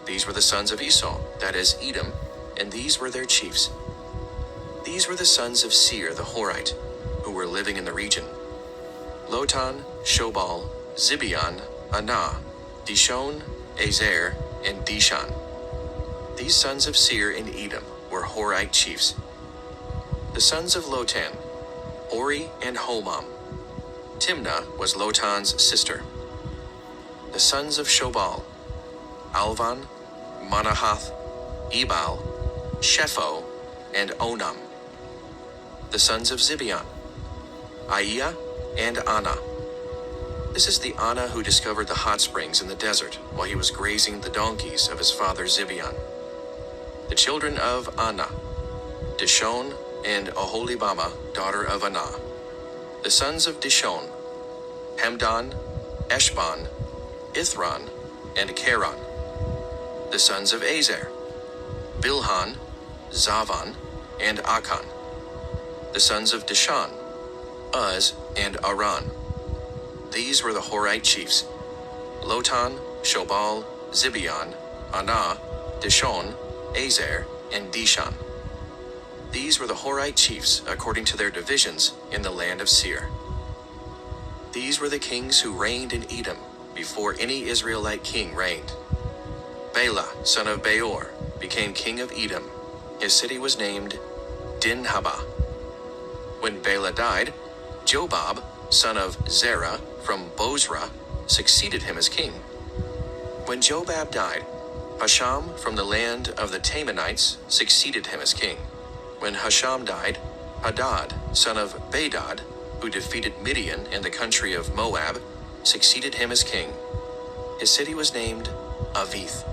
These were the sons of Esau, that is, Edom, and these were their chiefs. These were the sons of Seir the Horite, who were living in the region: Lotan, Shobal, Zibeon, Anah, Dishon, Ezer, and Dishan. These sons of Seir in Edom were Horite chiefs. The sons of Lotan: Ori and Homam. Timnah was Lotan's sister. The sons of Shobal: Alvan, Manahath, Ebal, Shepho, and Onam. The sons of Zibeon: Aiah and Anah. This is the Anah who discovered the hot springs in the desert while he was grazing the donkeys of his father Zibeon. The children of Anah: Dishon, and Oholibamah, daughter of Anah. The sons of Dishon: Hemdan, Eshban, Ithran, and Cheran. The sons of Azer: Bilhan, Zavan, and Akan. The sons of Dishan: Uz and Aran. These were the Horite chiefs: Lotan, Shobal, Zibeon, Anah, Dishon, Azer, and Dishan. These were the Horite chiefs according to their divisions in the land of Seir. These were the kings who reigned in Edom before any Israelite king reigned. Bela, son of Beor, became king of Edom. His city was named Dinhabah. When Bela died, Jobab, son of Zerah from Bozrah, succeeded him as king. When Jobab died, Hasham from the land of the Temanites succeeded him as king. When Hasham died, Hadad, son of Bedad, who defeated Midian in the country of Moab, succeeded him as king. His city was named Avith.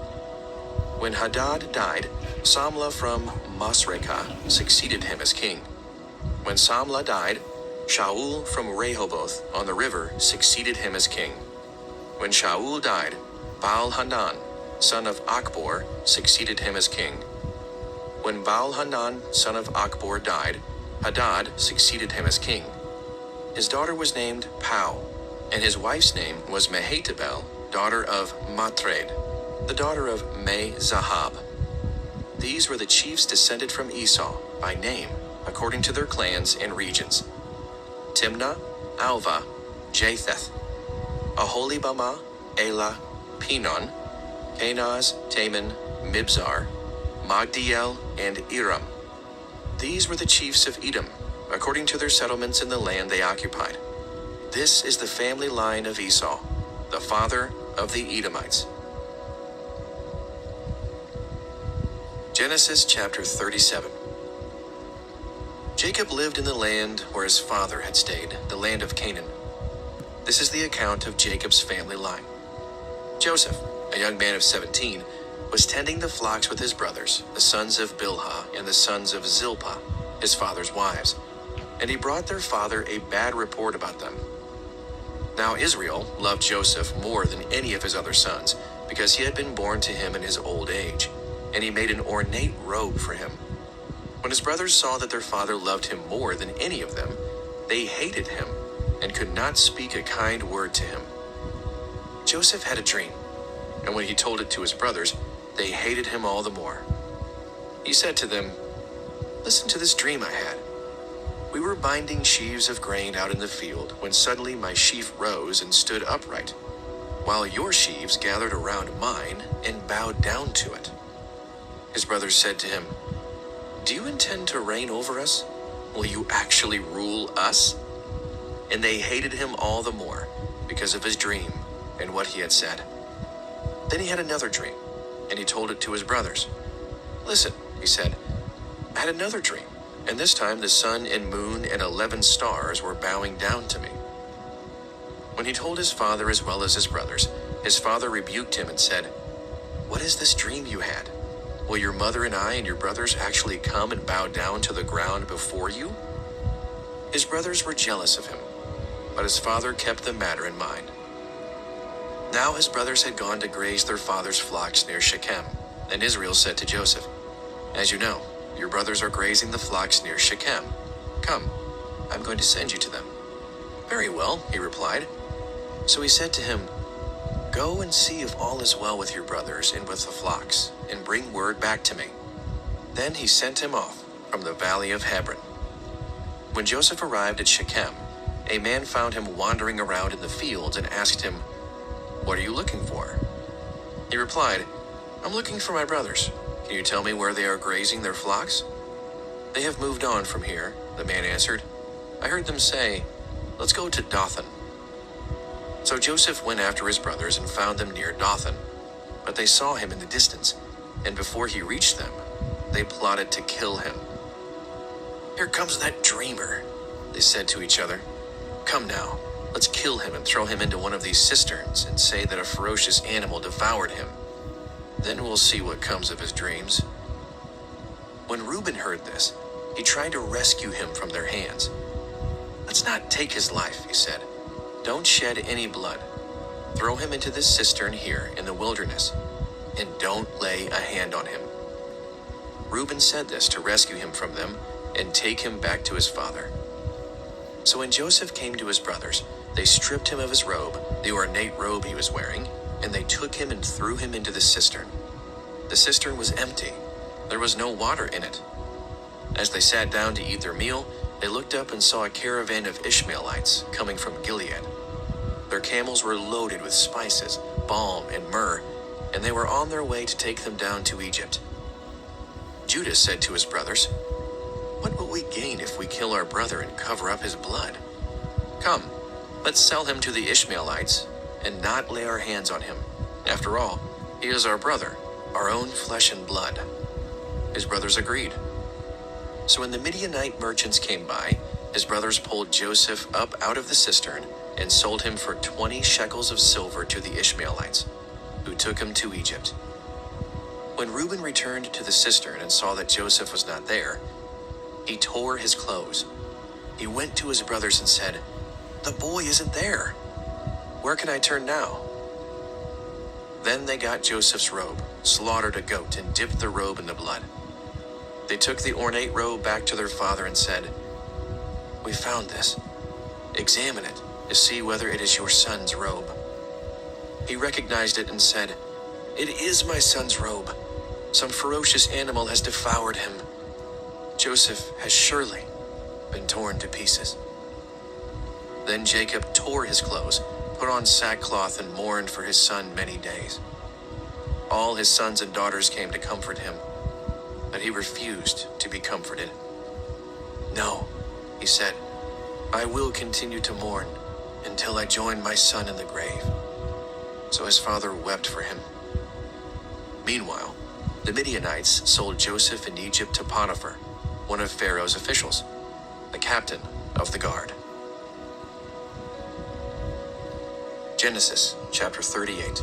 When Hadad died, Samlah from Masrekah succeeded him as king. When Samlah died, Shaul from Rehoboth on the river succeeded him as king. When Shaul died, Baal-Hanan, son of Achbor, succeeded him as king. When Baal-Hanan, son of Achbor, died, Hadad succeeded him as king. His daughter was named Pau, and his wife's name was Mehetabel, daughter of Matred, the daughter of Me-Zahab. These were the chiefs descended from Esau, by name, according to their clans and regions: Timnah, Alva, Japheth, Aholibamah, Elah, Pinon, Kenaz, Taman, Mibzar, Magdiel, and Iram. These were the chiefs of Edom, according to their settlements in the land they occupied. This is the family line of Esau, the father of the Edomites. Genesis chapter 37. Jacob lived in the land where his father had stayed, the land of Canaan. This is the account of Jacob's family line. Joseph, a young man of 17, was tending the flocks with his brothers, the sons of Bilhah and the sons of Zilpah, his father's wives, and he brought their father a bad report about them. Now Israel loved Joseph more than any of his other sons, because he had been born to him in his old age, and he made an ornate robe for him. When his brothers saw that their father loved him more than any of them, they hated him and could not speak a kind word to him. Joseph had a dream, and when he told it to his brothers, they hated him all the more. He said to them, "Listen to this dream I had. We were binding sheaves of grain out in the field when suddenly my sheaf rose and stood upright, while your sheaves gathered around mine and bowed down to it." His brothers said to him, "Do you intend to reign over us? Will you actually rule us?" And they hated him all the more because of his dream and what he had said. Then he had another dream, and he told it to his brothers. "Listen," he said, "I had another dream, and this time the sun and moon and 11 stars were bowing down to me." When he told his father as well as his brothers, his father rebuked him and said, "What is this dream you had? Will your mother and I and your brothers actually come and bow down to the ground before you?" His brothers were jealous of him, but his father kept the matter in mind. Now his brothers had gone to graze their father's flocks near Shechem, and Israel said to Joseph, "As you know, your brothers are grazing the flocks near Shechem. Come, I'm going to send you to them." "Very well," he replied. So he said to him, "Go and see if all is well with your brothers and with the flocks, and bring word back to me." Then he sent him off from the valley of Hebron. When Joseph arrived at Shechem, a man found him wandering around in the fields and asked him, "What are you looking for?" He replied, "I'm looking for my brothers. Can you tell me where they are grazing their flocks?" "They have moved on from here," the man answered. "I heard them say, 'Let's go to Dothan.'" So Joseph went after his brothers and found them near Dothan. But they saw him in the distance, and before he reached them, they plotted to kill him. "Here comes that dreamer," they said to each other. "Come now, let's kill him and throw him into one of these cisterns and say that a ferocious animal devoured him. Then we'll see what comes of his dreams." When Reuben heard this, He tried to rescue him from their hands. "Let's not take his life," he said. "Don't shed any blood. Throw him into this cistern here in the wilderness, and don't lay a hand on him." Reuben said this to rescue him from them and take him back to his father. So when Joseph came to his brothers, they stripped him of his robe, the ornate robe he was wearing, and they took him and threw him into the cistern. The cistern was empty. There was no water in it. As they sat down to eat their meal, they looked up and saw a caravan of Ishmaelites coming from Gilead. Their camels were loaded with spices, balm, and myrrh, and they were on their way to take them down to Egypt. Judah said to his brothers, "What will we gain if we kill our brother and cover up his blood? Come, let's sell him to the Ishmaelites and not lay our hands on him. After all, he is our brother, our own flesh and blood." His brothers agreed. So when the Midianite merchants came by, his brothers pulled Joseph up out of the cistern and sold him for 20 shekels of silver to the Ishmaelites, who took him to Egypt. When Reuben returned to the cistern and saw that Joseph was not there, he tore his clothes. He went to his brothers and said, "The boy isn't there. Where can I turn now?" Then they got Joseph's robe, slaughtered a goat, and dipped the robe in the blood. They took the ornate robe back to their father and said, "We found this. Examine it to see whether it is your son's robe." He recognized it and said, "It is my son's robe. Some ferocious animal has devoured him. Joseph has surely been torn to pieces." Then Jacob tore his clothes, put on sackcloth, and mourned for his son many days. All his sons and daughters came to comfort him, but he refused to be comforted. "No," he said, "I will continue to mourn until I join my son in the grave." So his father wept for him. Meanwhile, the Midianites sold Joseph in Egypt to Potiphar, one of Pharaoh's officials, the captain of the guard. Genesis chapter 38.